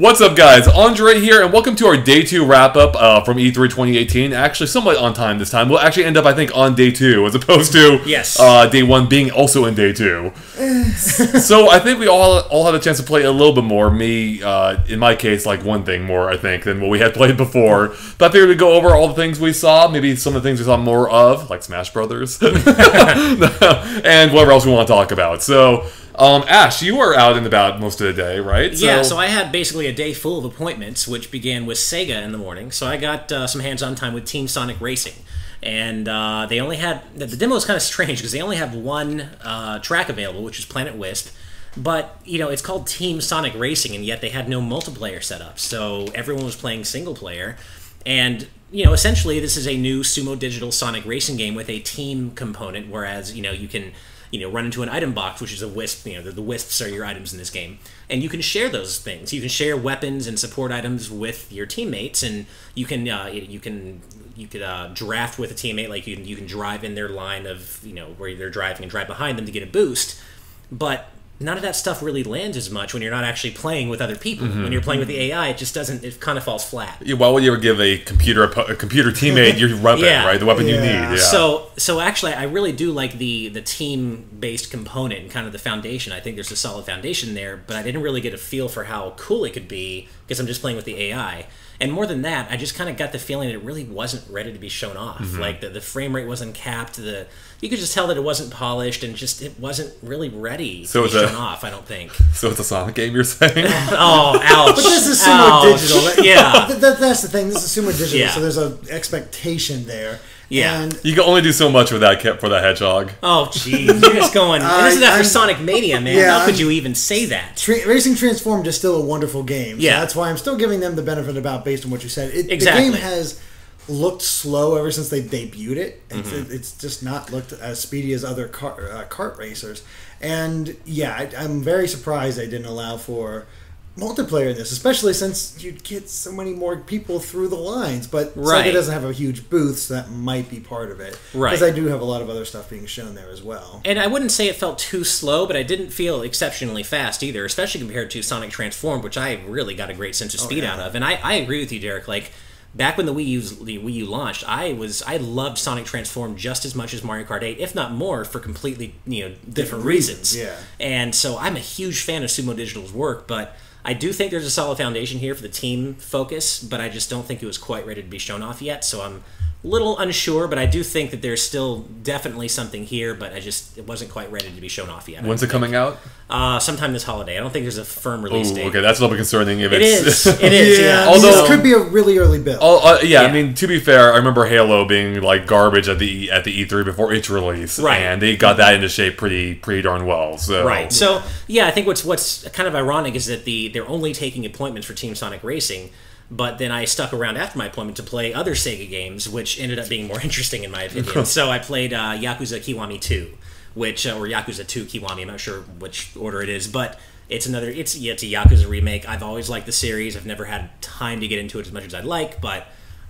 What's up, guys? Andre here, and welcome to our Day 2 wrap-up from E3 2018. Actually, somewhat on time this time. We'll actually end up, I think, on Day 2, as opposed to Day 1 being also in Day 2. So I think we all had a chance to play a little bit more. Me, in my case, like one thing more, I think, than what we had played before. But I figured we'd go over all the things we saw, maybe some of the things we saw more of, like Smash Brothers, and whatever else we want to talk about. So... Ash, you were out and about most of the day, right? So I had basically a day full of appointments, which began with Sega in the morning. So I got some hands-on time with Team Sonic Racing. And they only had... The demo is kind of strange, because they only have one track available, which is Planet Wisp. But, you know, it's called Team Sonic Racing, and yet they had no multiplayer set up. So everyone was playing single-player. And... you know, essentially, this is a new Sumo Digital Sonic Racing game with a team component, whereas, you know, you can... run into an item box, which is a wisp. You know, the wisps are your items in this game, and you can share those things. You can share weapons and support items with your teammates, and you can draft with a teammate. Like you can drive in their line of where they're driving and drive behind them to get a boost. But none of that stuff really lands as much when you're not actually playing with other people. When you're playing with the AI, it just doesn't. It kind of falls flat. Yeah, why would you ever give a computer teammate your weapon, right? The weapon you need. Yeah. So actually, I really do like the team-based component and kind of the foundation. I think there's a solid foundation there, but I didn't really get a feel for how cool it could be because I'm just playing with the AI. And more than that, I just kind of got the feeling that it really wasn't ready to be shown off. Like the frame rate wasn't capped. You could just tell that it wasn't polished and just it wasn't really ready to be shown off, I don't think. So it's a Sonic game, you're saying? Oh, ouch. But this is Sumo Digital. Yeah. That's the thing. This is Sumo Digital, so there's an expectation there. Yeah. And you can only do so much with that for that hedgehog. Oh, jeez. You're just going... this is after Sonic Mania, man. Yeah, how could you even say that? Racing Transformed is still a wonderful game. So yeah. That's why I'm still giving them the benefit about based on what you said. Exactly. The game has looked slow ever since they debuted it. It's just not looked as speedy as other kart racers. And, yeah, I'm very surprised they didn't allow for... multiplayer in this, especially since you'd get so many more people through the lines, but Sega doesn't have a huge booth, so that might be part of it. Right. Because I do have a lot of other stuff being shown there as well. And I wouldn't say it felt too slow, but I didn't feel exceptionally fast either, especially compared to Sonic Transformed, which I really got a great sense of speed out of. And I agree with you, Derek. Like, back when the Wii U launched, I loved Sonic Transformed just as much as Mario Kart 8, if not more, for completely different reasons. Yeah. And so I'm a huge fan of Sumo Digital's work, but I do think there's a solid foundation here for the team focus, but I just don't think it was quite ready to be shown off yet, so I'm a little unsure, but I do think that there's still definitely something here, but it wasn't quite ready to be shown off yet. When's it coming out? Sometime this holiday. I don't think there's a firm release date. Okay, that's a little bit concerning. It is, yeah. Although this could be a really early build. I mean, to be fair, I remember Halo being like garbage at the E3 before its release, and they got that into shape pretty darn well. So. Right. So yeah, I think what's kind of ironic is that they're only taking appointments for Team Sonic Racing. But then I stuck around after my appointment to play other Sega games, which ended up being more interesting in my opinion. So I played Yakuza Kiwami 2, or Yakuza 2 Kiwami. I'm not sure which order it is, but it's a Yakuza remake. I've always liked the series. I've never had time to get into it as much as I'd like, but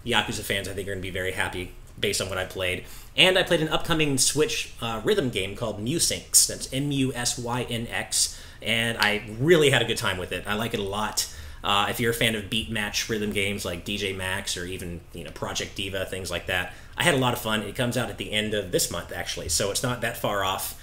Yakuza fans I think are going to be very happy based on what I played. And I played an upcoming Switch rhythm game called Musynx. That's MUSYNX, and I really had a good time with it. I like it a lot. If you're a fan of beat match rhythm games like DJ Max or even Project Diva, things like that, I had a lot of fun. It comes out at the end of this month, actually, so it's not that far off.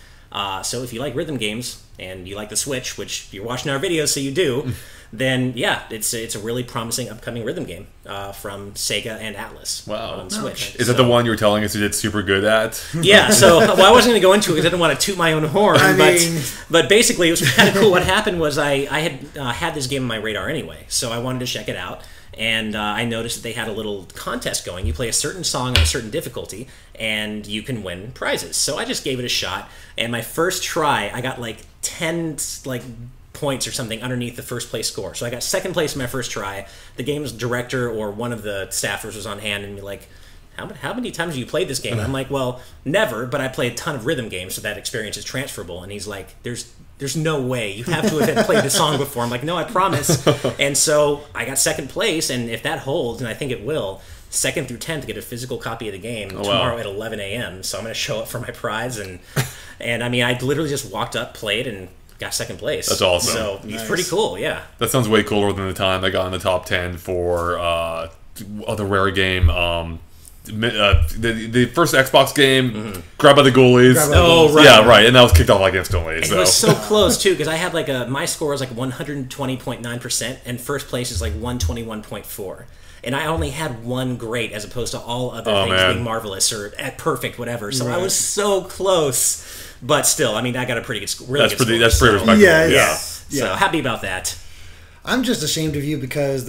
So if you like rhythm games and you like the Switch, which you're watching our videos, so you do, then yeah, it's a really promising upcoming rhythm game from Sega and Atlas on Switch. Is that the one you were telling us you did super good at? Yeah, so I wasn't going to go into it because I didn't want to toot my own horn, but basically it was kind of cool. What happened was I had this game on my radar anyway, so I wanted to check it out. And I noticed that they had a little contest going. You play a certain song on a certain difficulty, and you can win prizes. So I just gave it a shot. And my first try, I got like 10 points or something underneath the first place score. So I got second place in my first try. The game's director or one of the staffers was on hand and be like, how many times have you played this game? I'm like, well, never, but I play a ton of rhythm games, so that experience is transferable. And he's like, there's no way. You have to have played the song before. I'm like, no, I promise. And so I got second place, and if that holds, and I think it will, 2nd through 10th get a physical copy of the game tomorrow at 11 a.m. So I'm going to show up for my prize. And I mean, I literally just walked up, played, and got second place. That's awesome. So he's pretty cool, yeah. That sounds way cooler than the time I got in the top 10 for other rare game. The first Xbox game, Grab by the Ghoulies. Oh, right. Yeah, right. And that was kicked off like instantly. It was so close, too, because I had like my score was like 120.9%, and first place is like 121.4%. And I only had one great as opposed to all other things being marvelous or perfect, whatever. So I was so close. But still, I mean, I got a pretty good score. That's pretty respectable. Yeah. So happy about that. I'm just ashamed of you because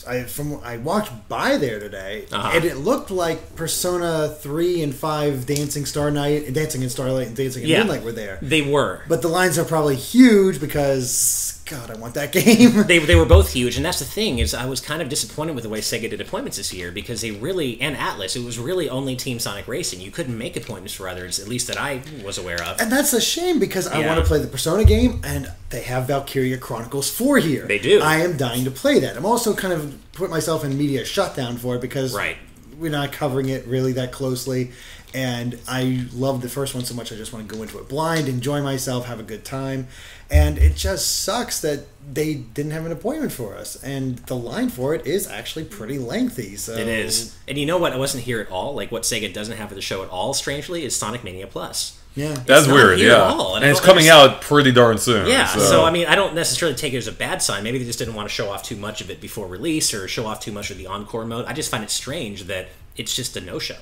I walked by there today and it looked like Persona 3 and 5 Dancing in Starlight and Dancing in Moonlight were there. They were. But the lines are probably huge because God, I want that game. They were both huge, and that's the thing, is I was kind of disappointed with the way Sega did appointments this year, because they really, and Atlas, it was really only Team Sonic Racing. You couldn't make appointments for others, at least that I was aware of. And that's a shame, because I want to play the Persona game, and they have Valkyria Chronicles 4 here. They do. I am dying to play that. I'm also kind of put myself in media shutdown for it, because we're not covering it really that closely. And I love the first one so much, I just want to go into it blind, enjoy myself, have a good time. And it just sucks that they didn't have an appointment for us. And the line for it is actually pretty lengthy. So it is. And you know what? I wasn't here at all. Like, what Sega doesn't have for the show at all, strangely, is Sonic Mania Plus. Yeah. That's weird, at all. And it's coming out pretty darn soon. Yeah, so I mean, I don't necessarily take it as a bad sign. Maybe they just didn't want to show off too much of it before release or show off too much of the Encore mode. I just find it strange that it's just a no-show.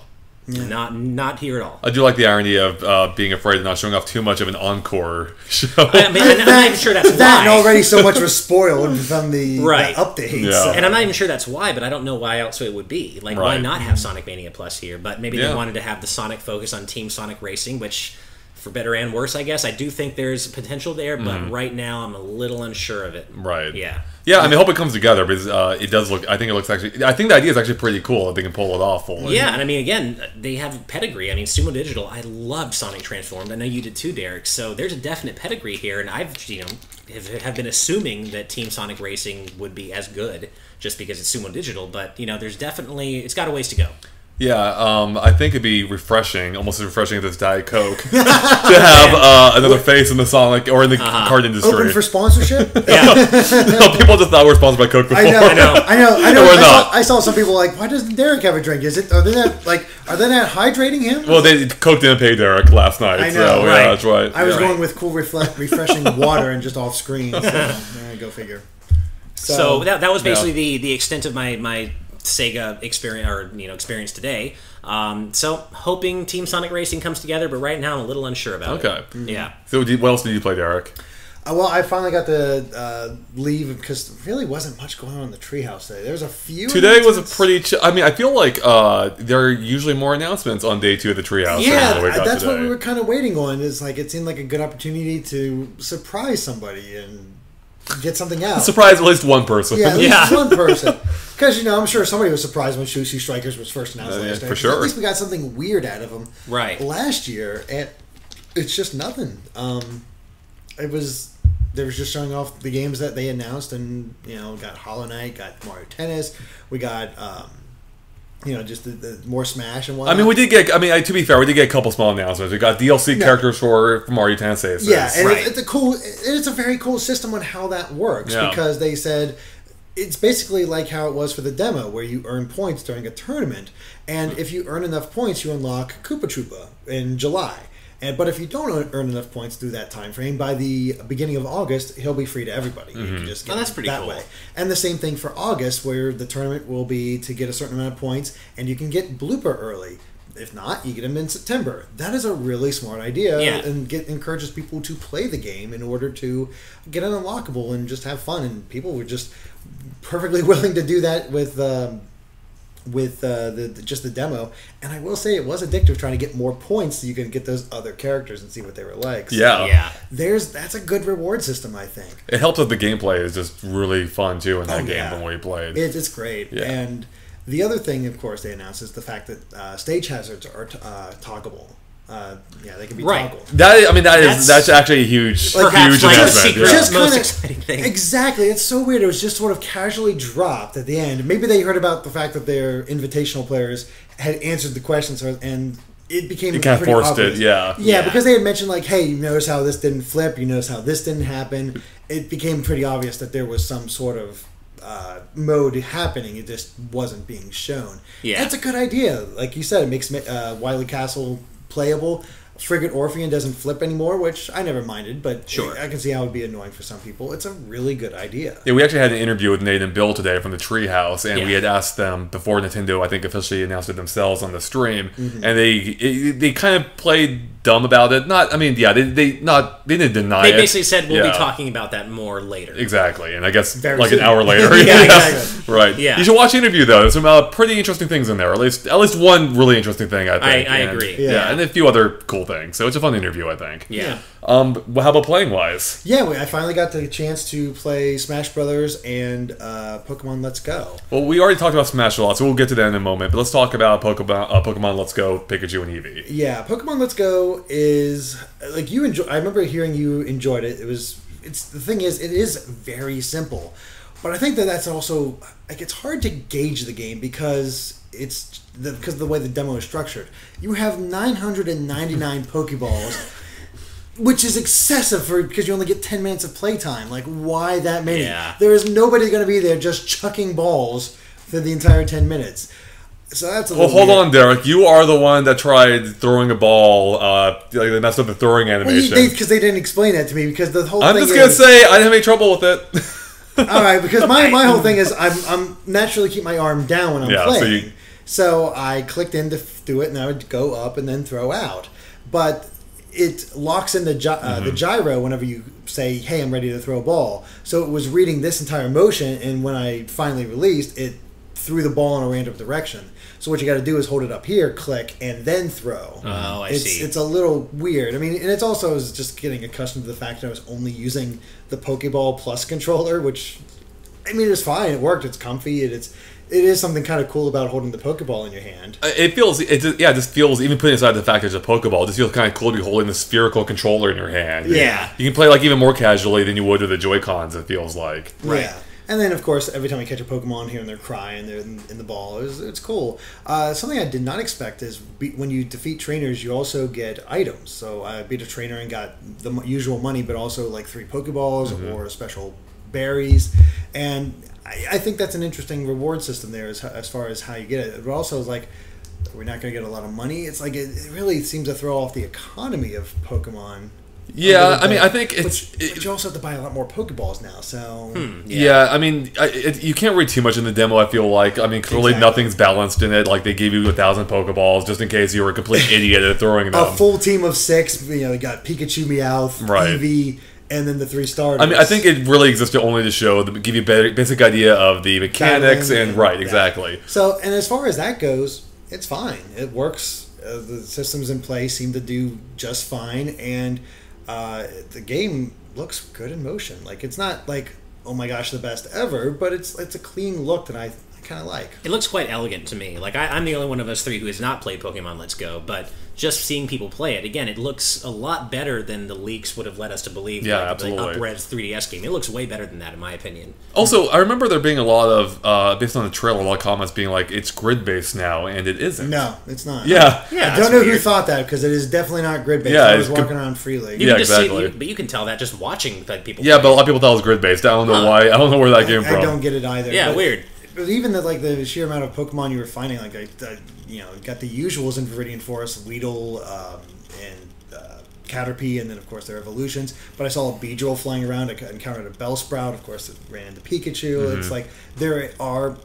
Yeah. Not here at all. I do like the irony of being afraid of not showing off too much of an encore show. I mean, I'm not even sure that's why. That and already so much was spoiled from the updates. Yeah. So. And I'm not even sure that's why, but I don't know why else it would be. Like, why not have Sonic Mania Plus here? But maybe they wanted to have the Sonic focus on Team Sonic Racing, which, for better and worse, I guess. I do think there's potential there, but right now I'm a little unsure of it. Right. Yeah. Yeah, I mean, I hope it comes together, because it does look, I think the idea is actually pretty cool if they can pull it off fully. Yeah, and I mean, again, they have pedigree. I mean, Sumo Digital, I loved Sonic Transformed. I know you did too, Derek. So there's a definite pedigree here, and I've, have been assuming that Team Sonic Racing would be as good just because it's Sumo Digital, but, there's definitely, it's got a ways to go. Yeah, I think it'd be refreshing, almost as refreshing as this Diet Coke, to have another face in the Sonic or in the card industry. Open for sponsorship? Yeah. No, people just thought we were sponsored by Coke before. I know. We're not. I saw some people like, why doesn't Derek have a drink? Are they not hydrating him? Well, Coke didn't pay Derek last night. I know, so, right. Yeah, that's right. I was going with cool, refreshing water and just off screen. So, go figure. So that was basically the extent of my Sega experience today. So hoping Team Sonic Racing comes together, but right now I'm a little unsure about it. Okay. Yeah. So what else did you play, Derek? Well, I finally got to leave because there really wasn't much going on in the treehouse today. There was a few. Today was a pretty. I mean, I feel like there are usually more announcements on day 2 of the treehouse. Yeah, that's what we were kind of waiting on. Is like it seemed like a good opportunity to surprise somebody and get something out. Surprise at least one person. Yeah, at least one person. Because, I'm sure somebody was surprised when Shushu Strikers was first announced last day. For sure. At least we got something weird out of them last year, and it's just nothing. They was just showing off the games that they announced, and, got Hollow Knight, got Mario Tennis, we got... just the more Smash and whatnot. I mean, we did get. I mean, to be fair, we did get a couple small announcements. We got DLC characters for Mario Tennis. Yeah, and it's a very cool system on how that works because they said it's basically like how it was for the demo, where you earn points during a tournament, and if you earn enough points, you unlock Koopa Troopa in July. But if you don't earn enough points through that time frame, by the beginning of August, he'll be free to everybody. You can just get that's pretty cool. Way. And the same thing for August, where the tournament will be to get a certain amount of points, and you can get Blooper early. If not, you get them in September. That is a really smart idea, and encourages people to play the game in order to get an unlockable and just have fun. And people were just perfectly willing to do that with just the demo. And I will say it was addictive trying to get more points so you can get those other characters and see what they were like. So that's a good reward system, I think. It helps that the gameplay is just really fun too in that game from what we played. It's great. Yeah. And the other thing, of course, they announced is the fact that stage hazards are toggleable. They can be toggled. That's actually a huge announcement. Most exciting thing. Exactly. It's so weird. It was just sort of casually dropped at the end. Maybe they heard about the fact that their invitational players had answered the questions, and it became it kind of forced obvious. it, yeah. Yeah, because they had mentioned, like, hey, you notice how this didn't flip, you notice how this didn't happen. It became pretty obvious that there was some sort of mode happening. It just wasn't being shown. Yeah. That's a good idea. Like you said, it makes Wily Castle playable. Frigate Orphean doesn't flip anymore, which I never minded, but sure. I can see how it would be annoying for some people. It's a really good idea. Yeah, we actually had an interview with Nate and Bill today from the Treehouse, and we had asked them before Nintendo, I think, officially announced it themselves on the stream, and they kind of played dumb about it. Not, I mean, yeah, they didn't deny it. They basically said we'll be talking about that more later. Exactly, and I guess Very like soon. an hour later. Yeah, exactly. Right. Yeah. You should watch the interview though. There's some pretty interesting things in there. At least one really interesting thing. I think. I agree. Yeah, and a few other cool things. So it's a fun interview, I think. Yeah. Well, how about playing wise? Yeah, I finally got the chance to play Smash Brothers and Pokemon Let's Go. Well, we already talked about Smash a lot, so we'll get to that in a moment. But let's talk about Pokemon Let's Go, Pikachu and Eevee. Yeah, Pokemon Let's Go is like you enjoy. I remember hearing you enjoyed it. It's the thing is, it is very simple, but I think that's also like it's hard to gauge the game because of the way the demo is structured. You have 999 Pokeballs. Which is excessive because you only get 10 minutes of playtime. Like, why that many? Yeah. There is nobody going to be there just chucking balls for the entire 10 minutes. So that's a little hold weird. on, Derek. You are the one that tried throwing a ball. They messed up the throwing animation. Because they didn't explain that to me. Because the whole I'm thing just going to say I didn't have any trouble with it. All right, because my whole thing is I'm naturally keep my arm down when I'm playing. So I clicked in to do it, and I would go up and then throw out. But it locks in the gyro whenever you say, hey, I'm ready to throw a ball. So it was reading this entire motion, and when I finally released, it threw the ball in a random direction. So what you got to do is hold it up here, click, and then throw. Oh, I see. It's a little weird. I mean, and it's also just getting accustomed to the fact that I was only using the Pokeball Plus controller, which, I mean, it's fine. It worked. It's comfy. It is something kind of cool about holding the Pokeball in your hand. It just feels, even putting aside the fact that it's a Pokeball, it just feels kind of cool to be holding the spherical controller in your hand. Yeah. You can play like even more casually than you would with the Joy-Cons, it feels like. Right. Yeah. And then, of course, every time you catch a Pokemon here and they're crying, they're in the ball. It's cool. Something I did not expect is when you defeat trainers, you also get items. So I beat a trainer and got the usual money, but also like 3 Pokeballs or special berries. And I think that's an interesting reward system there as far as how you get it. But also, it's like, we're not going to get a lot of money. It's like it really seems to throw off the economy of Pokemon. Yeah, I mean, I think it's... But you also have to buy a lot more Pokeballs now, so... Yeah, I mean, you can't read too much in the demo, I feel like. I mean, clearly nothing's balanced in it. Like, they gave you 1,000 Pokeballs just in case you were a complete idiot at throwing them. A full team of 6, you got Pikachu, Meowth, Eevee... And then the 3 starters. I mean, I think it really existed only to give you a basic idea of the mechanics exactly. So, and as far as that goes, it's fine. It works. The systems in place seem to do just fine, and the game looks good in motion. Like, it's not like, oh my gosh, the best ever, but it's a clean look that I kind of like. It looks quite elegant to me. Like, I'm the only one of us 3 who has not played Pokemon Let's Go, but just seeing people play it, again, it looks a lot better than the leaks would have led us to believe. Yeah, like, absolutely. The up-res 3DS game. It looks way better than that, in my opinion. Also, I remember there being a lot of, based on the trailer, a lot of comments being like, it's grid-based now, and it isn't. No, it's not. Yeah. I don't know who thought that, because it is definitely not grid-based. Yeah, I was walking around freely. You can just see, but you can tell that just watching people play. But a lot of people thought it was grid-based. I don't know why. I don't know where that came from. I don't get it either. Yeah, weird. But even the sheer amount of Pokemon you were finding, like you got the usuals in Viridian Forest, Weedle and Caterpie, and then of course their evolutions. But I saw a Beedrill flying around. I encountered a Bellsprout. Of course, it ran into Pikachu. It's like there are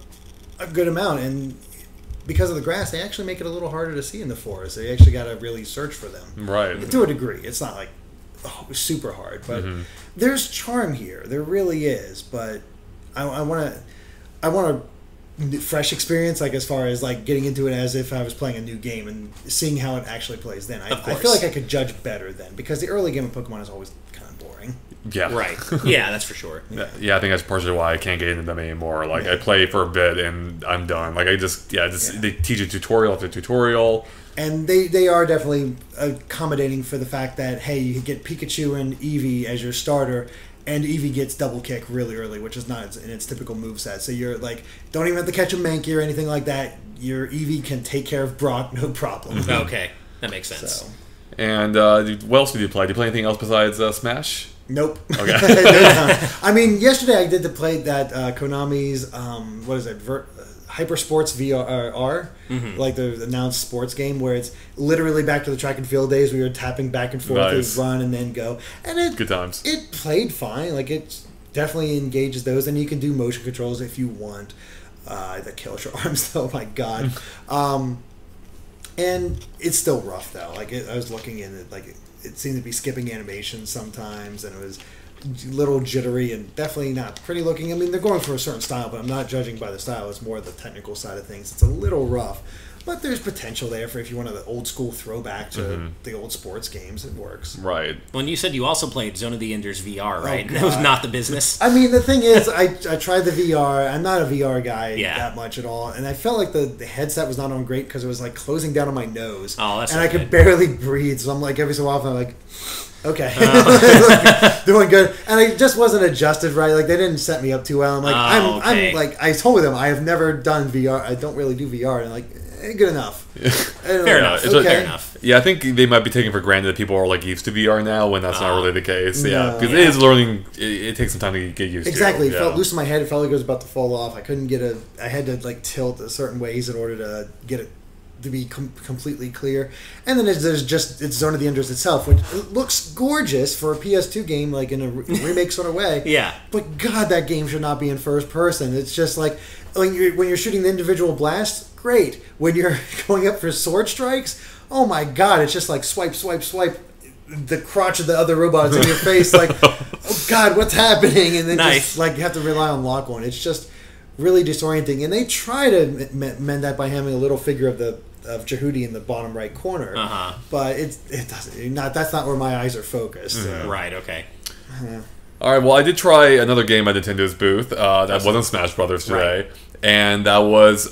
a good amount, and because of the grass, they actually make it a little harder to see in the forest. They actually got to really search for them, right? To a degree, it's not like super hard, but there's charm here. There really is, but I want a fresh experience, like as far as like getting into it as if I was playing a new game and seeing how it actually plays. Then I feel like I could judge better then, because the early game of Pokemon is always kind of boring. Yeah, right. Yeah, that's for sure. Yeah, I think that's partially why I can't get into them anymore. Like I play for a bit and I'm done. Like they teach a tutorial after tutorial. And they are definitely accommodating for the fact that, hey, you get Pikachu and Eevee as your starter, and Eevee gets double kick really early, which is not in its typical moveset. So you're like, don't even have to catch a Mankey or anything like that. Your Eevee can take care of Brock, no problem. Okay. That makes sense. So. And what else did you play? Did you play anything else besides Smash? Nope. Okay. I mean, yesterday I did play that Konami's what is it? Hyper Sports VR, like the announced sports game where it's literally back to the track and field days. We were tapping back and forth, nice. Run and then go, and good times. It played fine. Like it definitely engages those, and you can do motion controls if you want. That kills your arms, though. My God. And it's still rough though. Like I was looking in it, like it seemed to be skipping animations sometimes, and it was a little jittery and definitely not pretty looking. I mean, they're going for a certain style, but I'm not judging by the style. It's more the technical side of things. It's a little rough, but there's potential there for if you want an old school throwback to the old sports games. It works. Right. Well, and you said you also played Zone of the Enders VR, right? That was not the business. I mean, the thing is, I tried the VR. I'm not a VR guy that much at all, and I felt like the headset was not on great because it was like closing down on my nose. Oh, that's and not I could good. barely breathe. So I'm like every so often I'm like. Okay, doing good, and I just wasn't adjusted right. Like they didn't set me up too well. I'm like, I'm like, I told them I have never done VR. I don't really do VR, and like, good enough. Fair enough. Okay. Fair enough. Yeah, I think they might be taking for granted that people are like used to VR now, when that's not really the case. Yeah, because it is learning. It takes some time to get used to. Exactly. It felt loose in my head. It felt like it was about to fall off. I couldn't get I had to like tilt a certain ways in order to get it to be completely clear. And then it's Zone of the Enders itself, which looks gorgeous for a PS2 game, like in a remake sort of way. Yeah. But God, that game should not be in first person. It's just like when you're shooting the individual blasts, great. When you're going up for sword strikes, oh my God, it's just like swipe, swipe, swipe. The crotch of the other robot is in your face, like, oh God, what's happening? And then just like you have to rely on lock on. It's just really disorienting. And they try to mend that by having a little figure of Jehudi in the bottom right corner, but it doesn't. That's not where my eyes are focused. So. Right. Okay. All right. Well, I did try another game at Nintendo's booth. That wasn't Smash Brothers today, and that was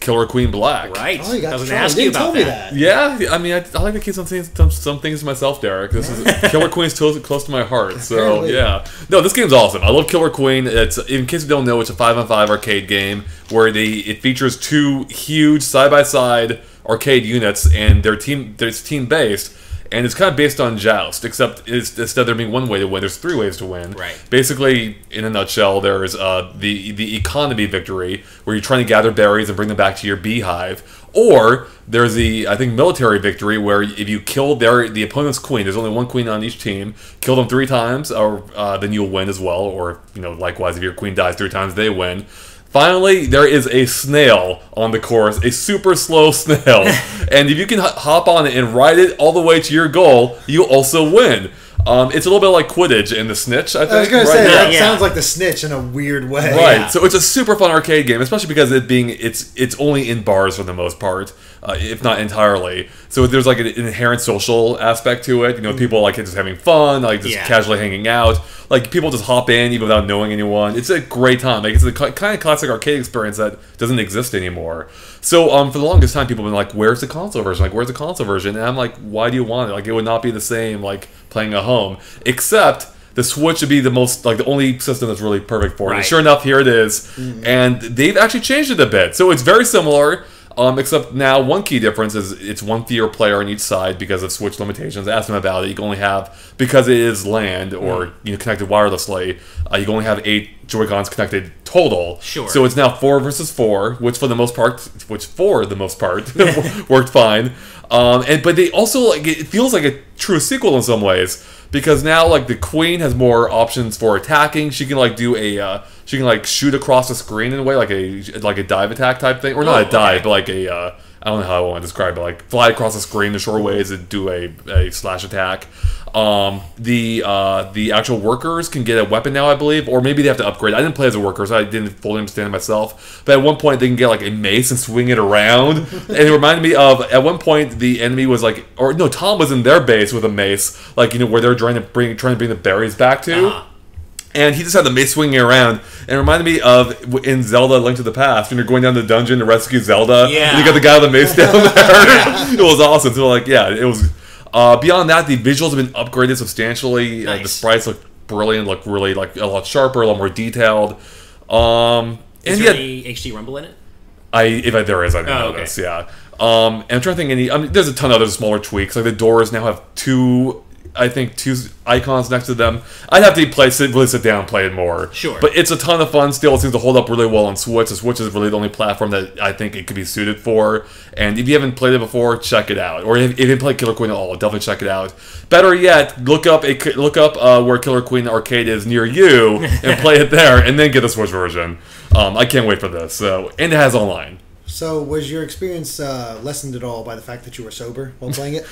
Killer Queen Black. Right. Oh, you got I was to going to ask you about that. Yeah. I mean, I like to keep some things to myself, Derek. This is Killer Queen's close to my heart. So Apparently. yeah. No, this game's awesome. I love Killer Queen. It's, in case you don't know, it's a 5-on-5 arcade game where it features two huge side-by-side arcade units, and they're team-based, and it's kind of based on Joust, except instead of there being one way to win, there's three ways to win. Right. Basically, in a nutshell, there's the economy victory, where you're trying to gather berries and bring them back to your beehive, or there's the, I think, military victory, where if you kill the opponent's queen, there's only one queen on each team, kill them 3 times, or then you'll win as well, or likewise, if your queen dies 3 times, they win. Finally, there is a snail on the course, a super slow snail. And if you can hop on it and ride it all the way to your goal, you also win. It's a little bit like Quidditch and the Snitch, I think. I was going to say, that sounds like the Snitch in a weird way. Right, so it's a super fun arcade game, especially because it's only in bars for the most part, if not entirely. So there's like an inherent social aspect to it. People like just having fun, like just casually hanging out. Like people just hop in even without knowing anyone. It's a great time. Like it's the kind of classic arcade experience that doesn't exist anymore. So for the longest time, people have been like, "Where's the console version? Like, where's the console version?" And I'm like, "Why do you want it? Like, it would not be the same like playing at home, except." The Switch would be the only system that's really perfect for it. And sure enough, here it is. And they've actually changed it a bit. So it's very similar, except now one key difference is it's one fewer player on each side because of Switch limitations. Ask them about it. You can only have, because it is LAN or connected wirelessly, you can only have 8 Joy-Cons connected total. Sure. So it's now 4 versus 4, which for the most part worked fine. But they also it feels like a true sequel in some ways. Because now, the queen has more options for attacking. She can shoot across the screen in a way, like a dive attack type thing, or not a dive, but like a I don't know how I want to describe it, like fly across the screen the short ways and do a slash attack. The actual workers can get a weapon now, I believe, or maybe they have to upgrade. I didn't play as a worker, so I didn't fully understand it myself. But at one point, they can get a mace and swing it around. And it reminded me of, at one point, the enemy was Tom was in their base with a mace, where they're trying to bring the berries back to. And he just had the mace swinging around. And it reminded me of in Zelda: Link to the Past, when you're going down the dungeon to rescue Zelda. Yeah. And you got the guy with the mace down there. It was awesome. So it was. Beyond that, the visuals have been upgraded substantially. Nice. The sprites look brilliant, look really a lot sharper, a lot more detailed. Is there any HD Rumble in it? If there is, I didn't know this. Yeah. And I'm trying to think there's a ton of other smaller tweaks. Like the doors now have two icons next to them. I'd have to really sit down and play it more. Sure. But it's a ton of fun still. It seems to hold up really well on Switch. The Switch is really the only platform that I think it could be suited for. And if you haven't played it before, check it out. Or if you didn't play Killer Queen at all, definitely check it out. Better yet, look up where Killer Queen Arcade is near you and play it there, and then get the Switch version. I can't wait for this. And it has online. So, was your experience lessened at all by the fact that you were sober while playing it?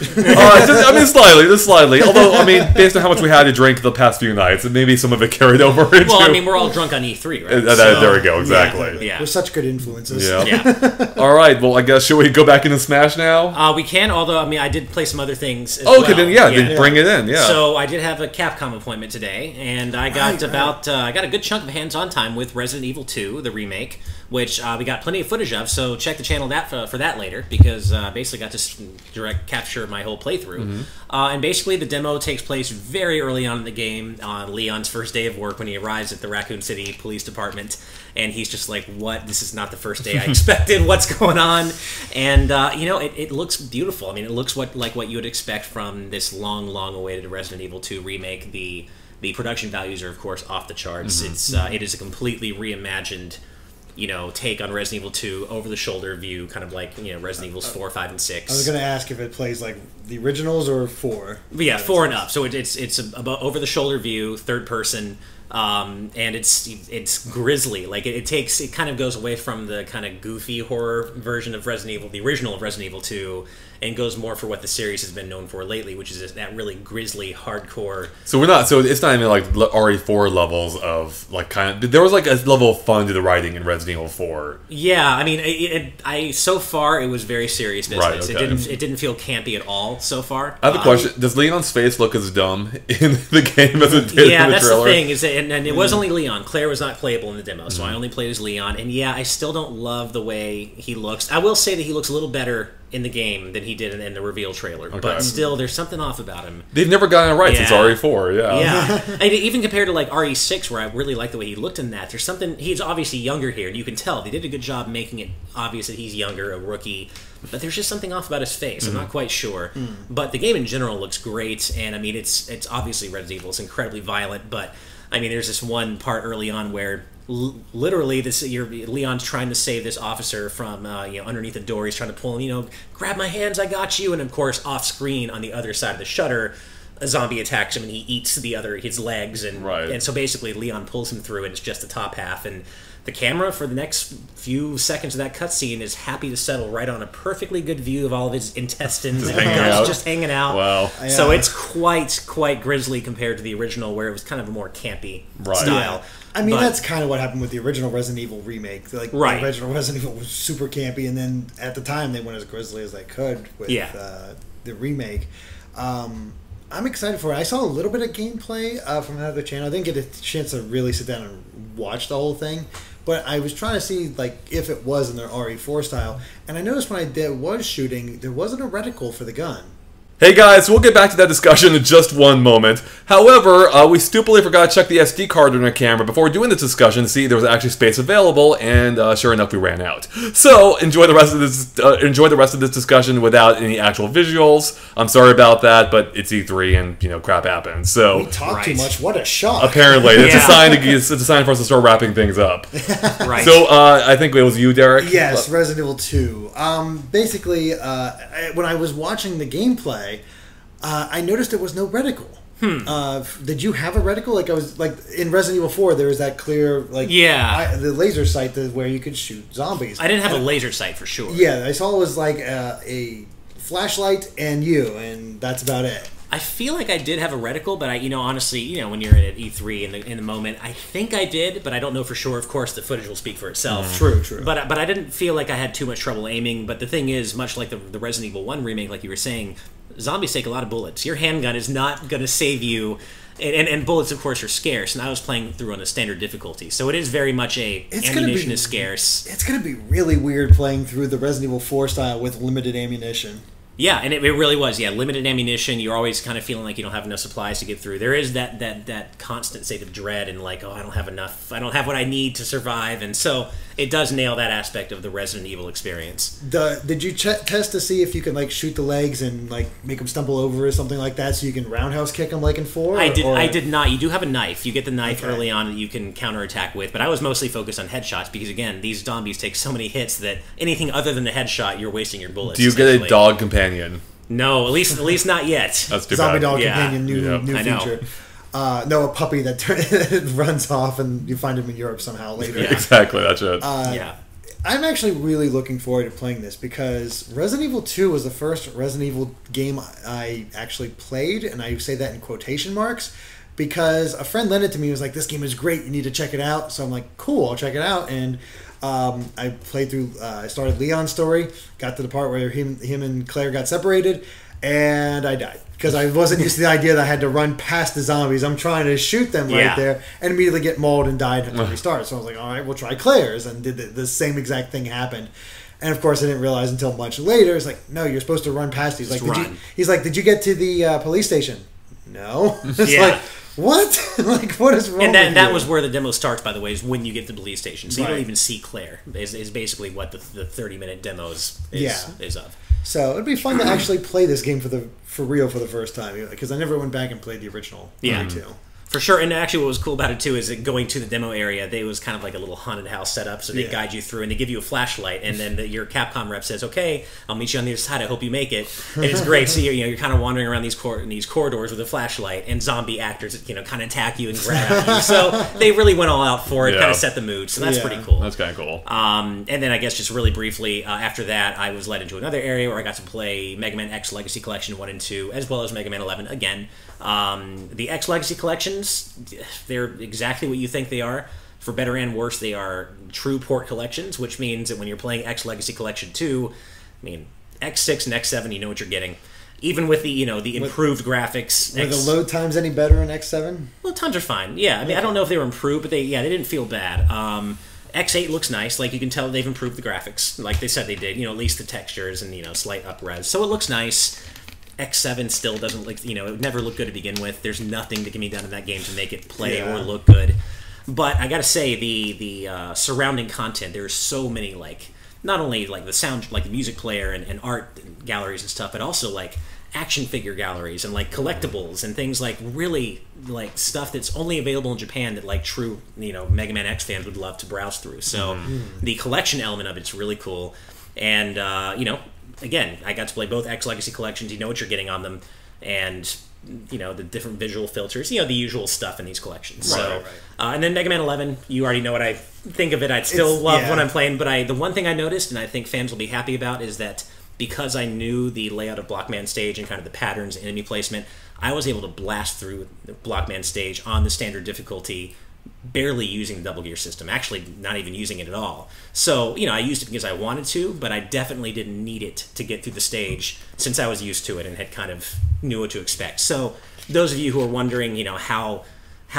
Slightly. Although, based on how much we had to drink the past few nights, and maybe some of it carried over into... Well, we're all drunk on E3, right? There we go, exactly. Yeah. We're such good influences. Yeah. All right, well, I guess, should we go back into Smash now? We can, although, I did play some other things as well. Okay, then bring it in, yeah. So, I did have a Capcom appointment today, and I got I got a good chunk of hands-on time with Resident Evil 2, the remake, which we got plenty of footage of, so check the channel for that later, because basically got to direct capture my whole playthrough. And basically the demo takes place very early on in the game, on Leon's first day of work when he arrives at the Raccoon City Police Department, and he's just like, what? This is not the first day I expected. What's going on? And, it looks beautiful. It looks like what you would expect from this long, long-awaited Resident Evil 2 remake. The production values are, of course, off the charts. It is a completely reimagined take on Resident Evil 2, over-the-shoulder view, kind of like, Resident Evils 4, 5, and 6. I was going to ask if it plays like the originals or 4. But yeah, 4 and up. So it's about over-the-shoulder view, third person, and it's grisly. Like it kind of goes away from the kind of goofy horror version of Resident Evil, the original of Resident Evil 2, and goes more for what the series has been known for lately, which is that really grisly, hardcore. So it's not even like RE4 levels of like there was like a level of fun to the writing in Resident Evil 4. Yeah, so far it was very serious business. Right, okay. It didn't feel campy at all so far. I have a question. Does Leon's face look as dumb in the game as it did in the trailer? Yeah, that's the thing. And it was only Leon. Claire was not playable in the demo, so I only played as Leon. And yeah, I still don't love the way he looks. I will say that he looks a little better in the game than he did in the reveal trailer. Okay. But still, there's something off about him. They've never gotten it right since RE4, Yeah. And even compared to like RE6, where I really like the way he looked in that, there's something... He's obviously younger here, and you can tell. They did a good job making it obvious that he's younger, a rookie. But there's just something off about his face. I'm not quite sure. But the game in general looks great, and it's obviously Resident Evil. It's incredibly violent, but... there's this one part early on where literally Leon's trying to save this officer from underneath the door. He's trying to pull him, grab my hands, I got you. And of course, off screen on the other side of the shutter, a zombie attacks him and he eats his legs. And so basically Leon pulls him through, and it's just the top half. And the camera for the next few seconds of that cutscene is happy to settle right on a perfectly good view of all of his intestines and guts just hanging out. Wow. So it's quite grisly compared to the original, where it was kind of a more campy style. Yeah. That's kind of what happened with the original Resident Evil remake. The original Resident Evil was super campy, and then at the time they went as grisly as they could with the remake. I'm excited for it. I saw a little bit of gameplay from another channel. I didn't get a chance to really sit down and watch the whole thing, but I was trying to see if it was in their RE4 style. And I noticed when I was shooting, there wasn't a reticle for the gun. Hey guys, we'll get back to that discussion in just one moment. However, we stupidly forgot to check the SD card in our camera before doing this discussion to see if there was actually space available, and sure enough, we ran out. So enjoy the rest of this discussion without any actual visuals. I'm sorry about that, but it's E3 and crap happens. So we talk too much. What a shock! Apparently, it's a sign for us to start wrapping things up. Right. So I think it was you, Derek. Yes, Resident Evil 2. Basically, when I was watching the gameplay, I noticed there was no reticle. Did you have a reticle? Like I was in Resident Evil 4, there was that clear the laser sight where you could shoot zombies. I didn't have a laser sight for sure. Yeah, I saw it was like a flashlight and that's about it. I feel like I did have a reticle, but honestly, when you're at E3 in the moment, I think I did, but I don't know for sure. Of course, the footage will speak for itself. True. But I didn't feel like I had too much trouble aiming. But the thing is, much like the Resident Evil 1 remake, like you were saying, zombies take a lot of bullets. Your handgun is not going to save you. And bullets, of course, are scarce. And I was playing through on a standard difficulty. So it is very much ammunition is scarce. It's going to be really weird playing through the Resident Evil 4 style with limited ammunition. Yeah, and it really was. Yeah, limited ammunition. You're always kind of feeling like you don't have enough supplies to get through. There is that constant state of dread and like, oh, I don't have enough. I don't have what I need to survive. And so it does nail that aspect of the Resident Evil experience. Did you test to see if you can like shoot the legs and like make them stumble over or something like that, so you can roundhouse kick them like in 4? I did not. You do have a knife. You get the knife early on that you can counterattack with. But I was mostly focused on headshots because again, these zombies take so many hits that anything other than the headshot, you're wasting your bullets. Do you get a dog companion? No, at least not yet. That's too Zombie bad. dog companion, new feature. No, a puppy that runs off and you find him in Europe somehow later. Yeah. Exactly, that's it. I'm actually really looking forward to playing this because Resident Evil 2 was the first Resident Evil game I actually played, and I say that in quotation marks because a friend lent it to me and was like, this game is great, you need to check it out. So I'm like, cool, I'll check it out. And I played through, I started Leon's story, got to the part where him and Claire got separated, and I died. Because I wasn't used to the idea that I had to run past the zombies. I'm trying to shoot them right there and immediately get mauled and die and have to restart. So I was like, all right, we'll try Claire's. And did the same exact thing happen. And of course, I didn't realize until much later. It's like, no, you're supposed to run past these. He's like, did you get to the police station? No. It's like, what? Like, what is wrong? And that was where the demo starts, by the way, is when you get to the police station. So you don't even see Claire. Is basically what the 30-minute demo is of. So it'd be fun to actually play this game for real for the first time, because I never went back and played the original. Too. For sure, and actually what was cool about it too is that going to the demo area, they was kind of like a little haunted house setup, so they guide you through and they give you a flashlight, and then your Capcom rep says, okay, I'll meet you on the other side, I hope you make it. And it's great, so you're kind of wandering around these corridors with a flashlight, and zombie actors kind of attack you and grab you. So they really went all out for it, kind of set the mood, so that's pretty cool. That's kind of cool. And then I guess just really briefly, after that, I was led into another area where I got to play Mega Man X Legacy Collection 1 and 2, as well as Mega Man 11 again. The X Legacy Collections, they're exactly what you think they are. For better and worse, they are true port collections, which means that when you're playing X Legacy Collection 2, I mean, X6 and X7, you know what you're getting. Even with the the improved graphics. Were the load times any better in X7? Load times are fine. Yeah, I mean, I don't know if they were improved, but they didn't feel bad. X8 looks nice. Like, you can tell they've improved the graphics, like they said they did. At least the textures and slight up-res. So it looks nice. X7 still doesn't look, it never looked good to begin with. There's nothing that can be done in that game to make it play or look good. But I gotta say, the surrounding content, there's so many, not only the sound, the music player and art galleries and stuff, but also action figure galleries and collectibles and things really stuff that's only available in Japan that true Mega Man X fans would love to browse through. So the collection element of it's really cool, and again, I got to play both X Legacy Collections. You know what you're getting on them, and the different visual filters, the usual stuff in these collections. Right. And then Mega Man 11, you already know what I think of it. I'd still love when I'm playing, but the one thing I noticed, and I think fans will be happy about, is that because I knew the layout of Blockman Stage and kind of the patterns, enemy placement, I was able to blast through the Blockman Stage on the standard difficulty, barely using the double gear system, actually not even using it at all. So, I used it because I wanted to, but I definitely didn't need it to get through the stage since I was used to it and had kind of knew what to expect. So, those of you who are wondering, how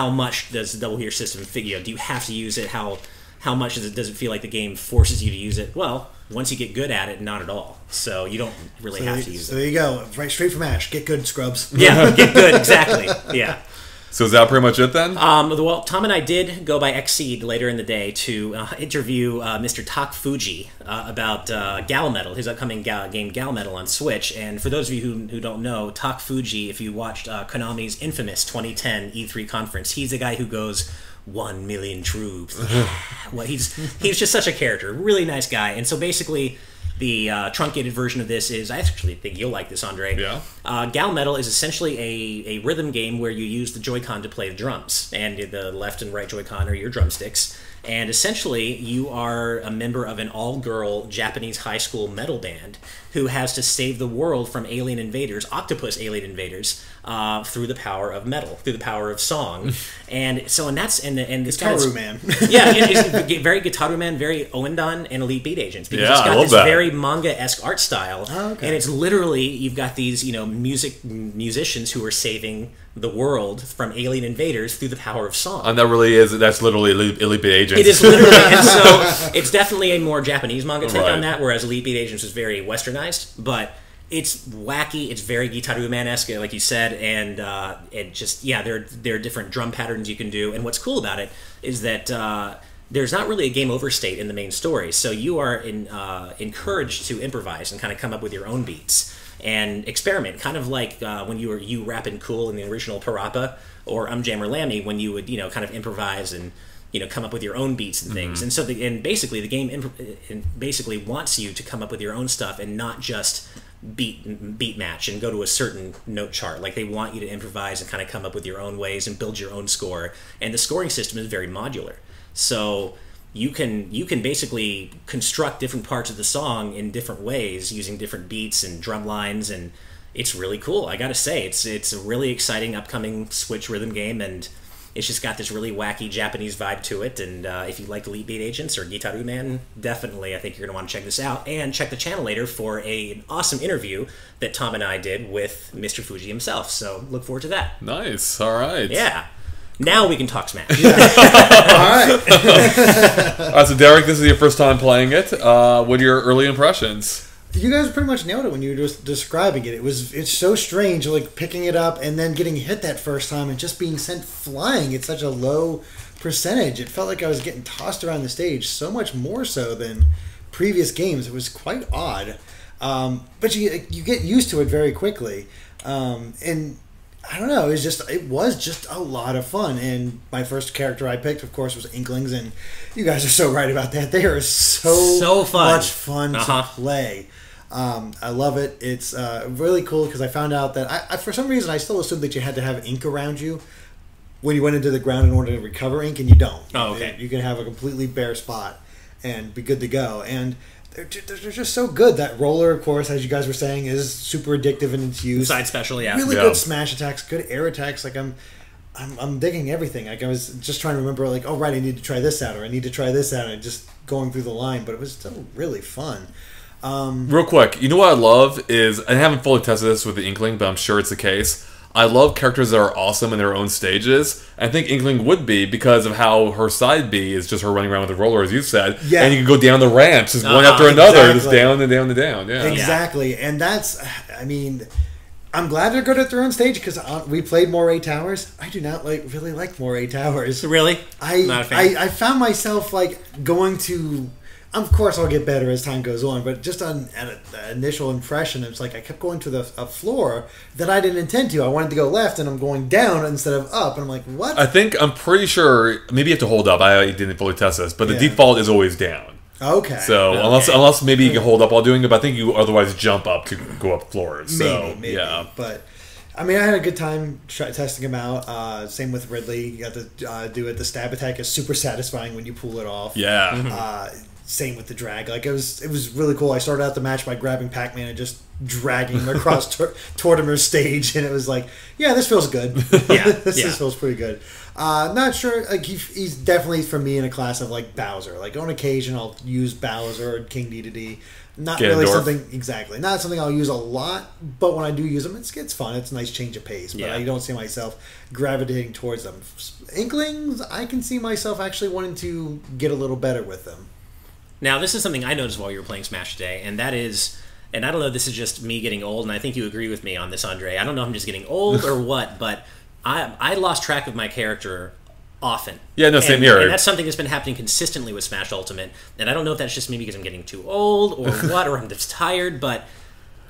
much does the double gear system figure? Do you have to use it? How much does it feel like the game forces you to use it? Well, once you get good at it, not at all. So you don't really have to use it. So there you go, right straight from Ash. Get good, scrubs. Yeah, get good, exactly. Yeah. So is that pretty much it then? Well, Tom and I did go by Xseed later in the day to interview Mr. Tak Fuji about Gal Metal, his upcoming game Gal Metal on Switch. And for those of you who don't know, Tak Fuji, if you watched Konami's infamous 2010 E3 conference, he's the guy who goes, 1 million troops. Well, he's just such a character, really nice guy. And so basically, the truncated version of this is, I actually think you'll like this, Andre. Yeah. Gal Metal is essentially a rhythm game where you use the Joy-Con to play the drums, and the left and right Joy-Con are your drumsticks. And essentially, you are a member of an all-girl Japanese high school metal band who has to save the world from alien invaders, octopus alien invaders, through the power of metal, through the power of song. And so, and this Gitaru Man. Yeah, it's very Gitaru Man, very Oendan and Elite Beat Agents, because it's got this very manga-esque art style. Oh, okay. And it's literally, you've got these, musicians who are saving the world from alien invaders through the power of song. And that's literally Elite Beat Agents. It is literally, and so it's definitely a more Japanese manga take on that, whereas Elite Beat Agents is very westernized, but It's wacky. It's very Guitar Man-esque, like you said, and it just there are different drum patterns you can do. And what's cool about it is that there's not really a game over state in the main story, so you are encouraged to improvise and kind of come up with your own beats and experiment, kind of like when you rapping cool in the original Parappa or Jammer Lammy, when you would kind of improvise and come up with your own beats and things. And so basically the game basically wants you to come up with your own stuff and not just beat match and go to a certain note chart. Like, they want you to improvise and kind of come up with your own ways and build your own score. And the scoring system is very modular, so you can basically construct different parts of the song in different ways using different beats and drum lines, and it's really cool. I gotta say, it's a really exciting upcoming Switch rhythm game, and it's just got this really wacky Japanese vibe to it. And if you like Elite Beat Agents or Gitaru Man, definitely I think you're going to want to check this out. And check the channel later for an awesome interview that Tom and I did with Mr. Fuji himself. So look forward to that. Nice. All right. Yeah. Now we can talk Smash. Yeah. All right. All right, so Derek, this is your first time playing it. What are your early impressions? You guys pretty much nailed it when you were just describing it. It's so strange, like picking it up and then getting hit that first time and just being sent flying at such a low percentage. It felt like I was getting tossed around the stage, so much more so than previous games. It was quite odd, but you get used to it very quickly. And I don't know, it was just a lot of fun. And my first character I picked, of course, was Inklings, and you guys are so right about that. They are so fun. Much fun to play. I love it. It's really cool because I found out that I for some reason I still assumed that you had to have ink around you when you went into the ground in order to recover ink, and you don't. Oh, okay. You can have a completely bare spot and be good to go. And they're just so good. That roller, of course, as you guys were saying, is super addictive in its use. Side special, yeah. Really good smash attacks, good air attacks. Like I'm digging everything. Like, I was just trying to remember, like, oh right, I need to try this out, or I need to try this out, and just going through the line. But it was still really fun. Real quick, you know what I love is, and I haven't fully tested this with the Inkling, but I'm sure it's the case. I love characters that are awesome in their own stages. I think Inkling would be because of how her side B is just her running around with the roller, as you said. Yeah. And you can go down the ramps, just one after another, just down and down and down. Yeah. Exactly. And that's, I mean, I'm glad they're good at their own stage because we played Moray Towers. I do not really like Moray Towers. Really? Not a fan. I found myself like going to. Of course, I'll get better as time goes on, but just on an initial impression, it's like I kept going to a floor that I didn't intend to. I wanted to go left, and I'm going down instead of up, and I'm like, what? I'm pretty sure, maybe you have to hold up. I didn't fully test this, but the default is always down. Okay. So unless maybe you can hold up while doing it, but I think you otherwise jump up to go up floors. Maybe. Yeah. But I mean, I had a good time testing them out. Same with Ridley. You got to do it. The stab attack is super satisfying when you pull it off. Yeah. Same with the drag. Like, it was really cool. I started out the match by grabbing Pac-Man and just dragging him across Tortimer's stage, and it was like, yeah, this feels good. Yeah, this feels pretty good. Not sure. Like, he's definitely for me in a class of like Bowser. Like, on occasion, I'll use Bowser or King Dedede. Not really something Not something I'll use a lot, but when I do use them, it's fun. It's a nice change of pace. But I don't see myself gravitating towards them. Inklings, I can see myself actually wanting to get a little better with them. Now, this is something I noticed while you were playing Smash today, and that is, and I don't know if this is just me getting old, and I think you agree with me on this, Andre. I don't know if I'm just getting old or what, but I lost track of my character often. Yeah, no, same here. And that's something that's been happening consistently with Smash Ultimate, and I don't know if that's just me because I'm getting too old or what, or I'm just tired, but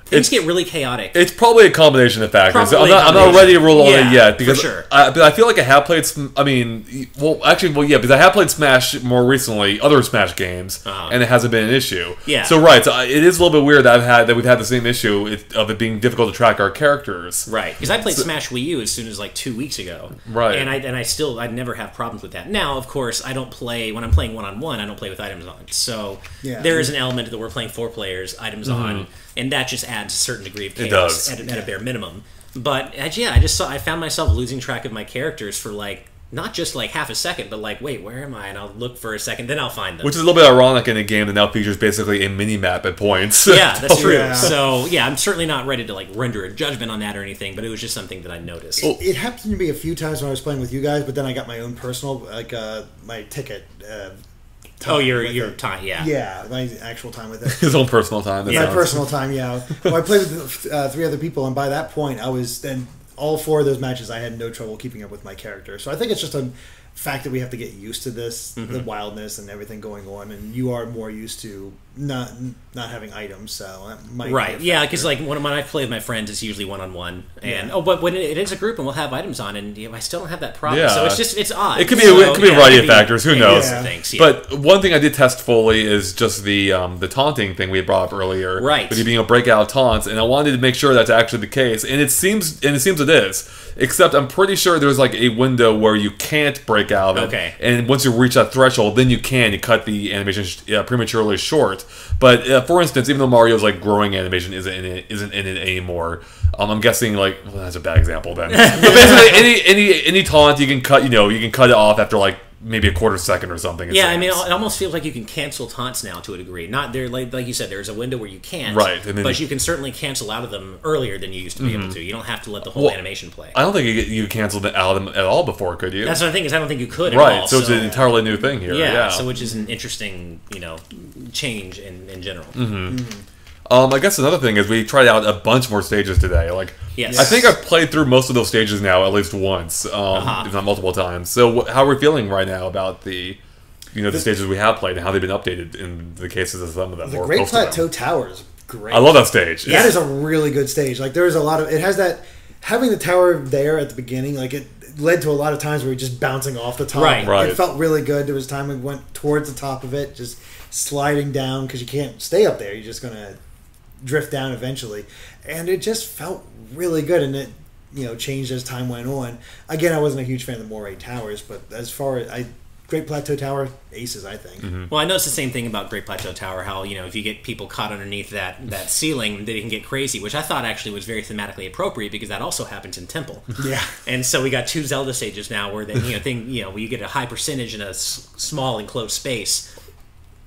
things get really chaotic. It's probably a combination of factors. I'm not ready to roll on it yet because but I feel like I have played. Because I have played Smash more recently, other Smash games, and it hasn't been an issue. Yeah. So it is a little bit weird that we've had the same issue of it being difficult to track our characters. Right. Because I played Smash Wii U as soon as like 2 weeks ago. Right. And I never have problems with that. Now, of course, I don't play when I'm playing one-on-one. I don't play with items on. So there is an element that we're playing 4 players, items on. And that just adds a certain degree of chaos at a bare minimum. But I found myself losing track of my characters for like not just like half a second, but like, wait, where am I? And I'll look for a second, then I'll find them. Which is a little bit ironic in a game that now features basically a mini map at points. Yeah, that's true. Yeah. So I'm certainly not ready to like render a judgment on that or anything, but it was just something that I noticed. It happened to me a few times when I was playing with you guys, but then I got my own personal my ticket. your time, yeah. Yeah, my actual time with it. His own personal time. My personal time, yeah. Well, I played with 3 other people, and by that point, all 4 of those matches, I had no trouble keeping up with my character. So I think it's just a fact that we have to get used to this, the wildness and everything going on, and you are more used to not having items, so that might right, yeah, because like when I play with my friends, it's usually 1-on-1, and but when it is a group and we'll have items on, and I still don't have that problem, so it's odd. It could be a variety of factors. Who knows? Things, But one thing I did test fully is just the taunting thing we had brought up earlier, right? With you being able to break out taunts, and I wanted to make sure that's actually the case, and it seems it is. Except I'm pretty sure there's like a window where you can't break out of it. Okay. And once you reach that threshold, then you cut the animation prematurely short. But for instance, even though Mario's like growing animation isn't in it anymore, I'm guessing that's a bad example then. But basically, any taunt you can cut. You can cut it off after like maybe a quarter second or something. Yeah, I mean, it almost feels like you can cancel taunts now to a degree. Not there, like you said, there's a window where you can't, right? But you can certainly cancel out of them earlier than you used to be able to. You don't have to let the whole animation play. I don't think you canceled it out of them at all before, could you? That's the thing is, I don't think you could. Right, at all, so it's an entirely new thing here. Yeah, so which is an interesting, change in general. I guess another thing is we tried out a bunch more stages today. Yes. I think I've played through most of those stages now at least once, if not multiple times. So how are we feeling right now about the stages we have played and how they've been updated in the cases of some of them? The Great Plateau Tower is great. I love that stage. That is a really good stage. Like there's a lot of it has that having the tower there at the beginning. Like it led to a lot of times where you're just bouncing off the top. Right. It felt really good. There was time we went towards the top of it, just sliding down because you can't stay up there. You're just gonna drift down eventually, and it just felt really good, and it changed as time went on. Again, I wasn't a huge fan of the Moray Towers, but as far as Great Plateau Tower, aces, I think. Well, I noticed the same thing about Great Plateau Tower, how if you get people caught underneath that ceiling, they can get crazy, which I thought actually was very thematically appropriate because that also happens in Temple. Yeah. And so we got 2 Zelda stages now where where you get a high percentage in a small enclosed space.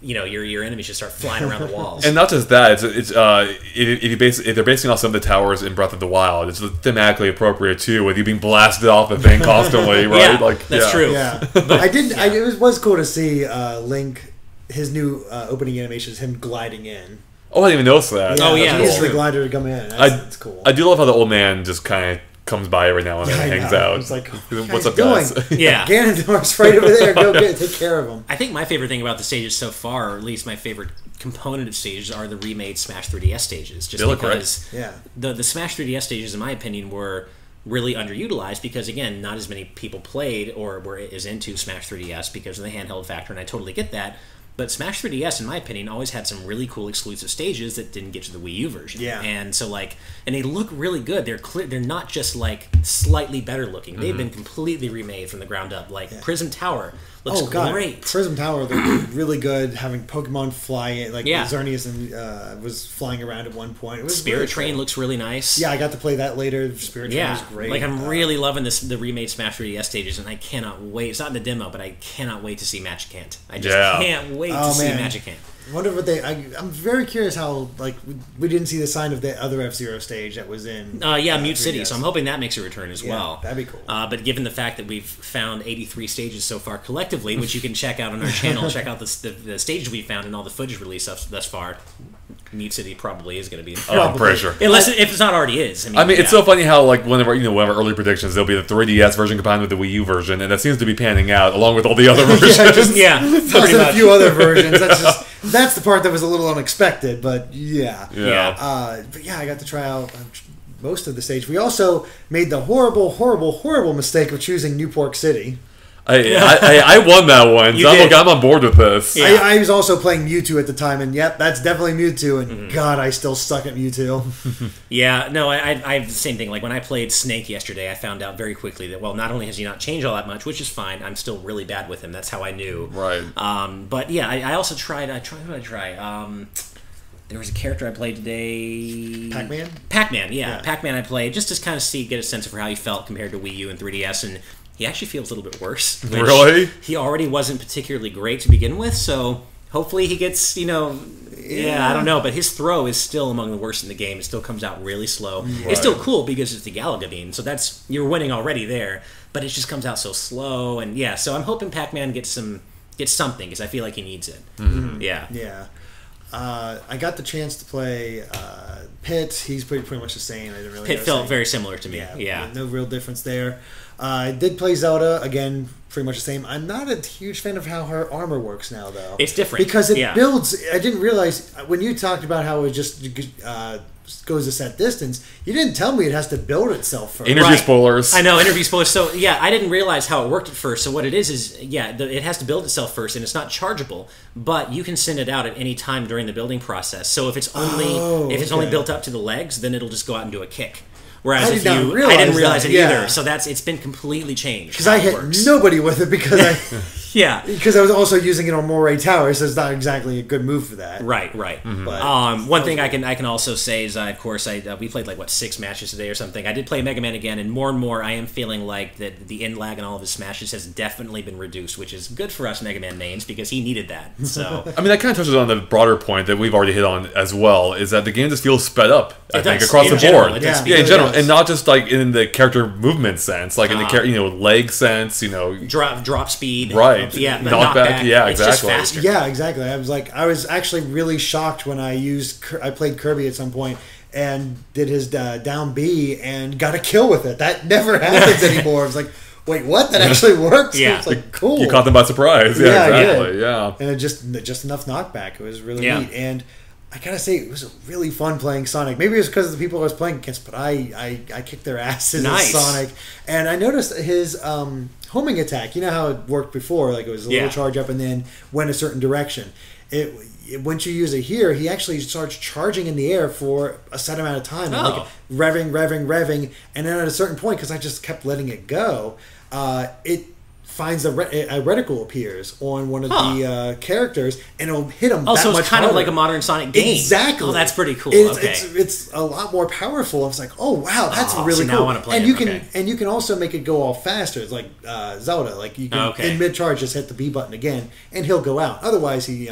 Your enemies just start flying around the walls. And not just that, it's if they're basing off some of the towers in Breath of the Wild, it's thematically appropriate too, with you being blasted off the thing constantly, right? Yeah, that's true. Yeah, but it was cool to see Link, his new opening animation is him gliding in. Oh, I didn't even notice that. Yeah, he uses the glider to come in. That's cool. I do love how the old man just kind of comes by every now and then and hangs out. It's like, what's up, guys? Yeah. Ganondorf's right over there. Go take care of him. I think my favorite thing about the stages so far, or at least my favorite component of stages, are the remade Smash 3DS stages. Just because the Smash 3DS stages, in my opinion, were really underutilized because, again, not as many people played or were as into Smash 3DS because of the handheld factor, and I totally get that. But Smash 3DS, in my opinion, always had some really cool exclusive stages that didn't get to the Wii U version. Yeah. And so, and they look really good. They're clear. They're not just, slightly better looking. They've been completely remade from the ground up. Prism Tower looks great. Prism Tower looked really good, having Pokemon fly in. Xerneas was flying around at one point. It was Spirit Train looks really nice. Yeah, I got to play that later. Spirit Train was great. I'm really loving the remade Smash 3DS stages, and I cannot wait. It's not in the demo, but I cannot wait to see Magicant. I just can't wait to see Magicant. I wonder what I'm very curious how we didn't see the sign of the other F-Zero stage that was in Mute City, so I'm hoping that makes a return as well. That'd be cool. But given the fact that we've found 83 stages so far collectively, which you can check out on our channel, check out the stages we found and all the footage released thus far. Mute City probably is going to be. I'm pretty sure. Unless if it's not already is. It's so funny how whenever early predictions, there'll be the 3DS version combined with the Wii U version, and that seems to be panning out along with all the other versions. Plus a few other versions. That's the part that was a little unexpected, but yeah. But I got to try out most of the stage. We also made the horrible mistake of choosing Newport City. I won that one, so I'm on board with this. Yeah. I was also playing Mewtwo at the time, and that's definitely Mewtwo, and God, I still suck at Mewtwo. Yeah, no, I have the same thing. When I played Snake yesterday, I found out very quickly that, not only has he not changed all that much, which is fine, I'm still really bad with him. That's how I knew. Right. But yeah, I also tried, what did I try? There was a character I played today. Pac-Man? Pac-Man, yeah. Pac-Man I played, just to kind of get a sense of how he felt compared to Wii U and 3DS, and he actually feels a little bit worse. Really? He already wasn't particularly great to begin with, so hopefully he gets, I don't know, but his throw is still among the worst in the game. It still comes out really slow. Right. It's still cool because it's the Galaga Bean, so you're winning already there, but it just comes out so slow, and so I'm hoping Pac-Man gets some something because I feel like he needs it. Yeah. Yeah. I got the chance to play Pitt. He's pretty much the same. I didn't really. Pitt felt very similar to me. Yeah. No real difference there. I did play Zelda again. Pretty much the same. I'm not a huge fan of how her armor works now, though. It's different because it builds. I didn't realize when you talked about how it just goes a set distance. You didn't tell me it has to build itself first. Interview spoilers. I know, interview spoilers. So yeah, I didn't realize how it worked at first. So what it is it has to build itself first, and it's not chargeable. But you can send it out at any time during the building process. So if it's only only built up to the legs, then it'll just go out and do a kick. Whereas I didn't realize it either. So it's been completely changed. Because I hit nobody with it because I was also using it on Moray Tower, so it's not exactly a good move for that. Right. But one thing I can also say is, of course, we played 6 matches today or something. I did play Mega Man again, and more I am feeling like that the in lag in all of his smashes has definitely been reduced, which is good for us Mega Man mains because he needed that. So I mean, that kind of touches on the broader point that we've already hit on as well, is that the game just feels sped up. I think across the board. In general, and not just in the character movement sense, in the leg sense, drop speed, right? Knockback. Yeah, it's exactly. Just faster. Yeah, exactly. I was actually really shocked when I played Kirby at some point and did his down B and got a kill with it. That never happens anymore. I was like, wait, what? That actually works? Yeah, it's cool. You caught them by surprise. Yeah, exactly. Yeah, and it just enough knockback. It was really neat. And I gotta say, it was really fun playing Sonic. Maybe it was because of the people I was playing against, but I kicked their asses as Sonic. And I noticed his homing attack. You know how it worked before? It was a little charge up and then went a certain direction. Once you use it here, he actually starts charging in the air for a set amount of time. Revving. And then at a certain point, because I just kept letting it go, it finds a reticle appears on one of the characters, and it'll hit him. So it's kind of like a modern Sonic game. Exactly. Oh, that's pretty cool. It's a lot more powerful. I was like, oh wow, that's really cool. Now I want to play and you can also make it go off faster. It's like Zelda. You can in mid charge just hit the B button again, and he'll go out. Otherwise, he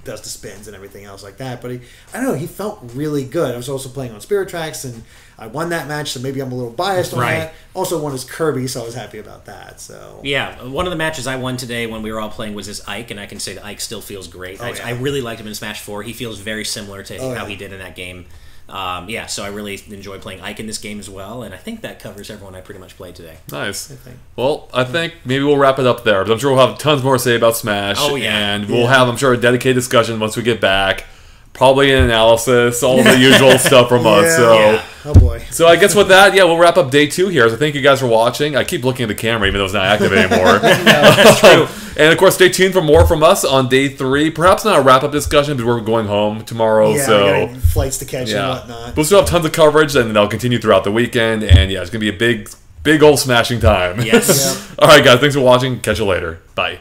does the spins and everything else like that. But I don't know. He felt really good. I was also playing on Spirit Tracks, and I won that match, so maybe I'm a little biased on that. Also won as Kirby, so I was happy about that. So yeah, one of the matches I won today when we were all playing was as Ike, and I can say that Ike still feels great. I really liked him in Smash 4. He feels very similar to how he did in that game. So I really enjoy playing Ike in this game as well, and I think that covers everyone I pretty much played today. Nice. Well, I think maybe we'll wrap it up there, but I'm sure we'll have tons more to say about Smash, and we'll have, I'm sure, a dedicated discussion once we get back. Probably an analysis, all the usual stuff from us. So, oh boy. So I guess with that, we'll wrap up day 2 here. So thank you guys for watching. I keep looking at the camera even though it's not active anymore. That's true. And of course, stay tuned for more from us on day 3. Perhaps not a wrap-up discussion because we're going home tomorrow. So flights to catch and whatnot. We'll still have tons of coverage, and they'll continue throughout the weekend. And it's going to be a big old smashing time. Yes. All right, guys. Thanks for watching. Catch you later. Bye.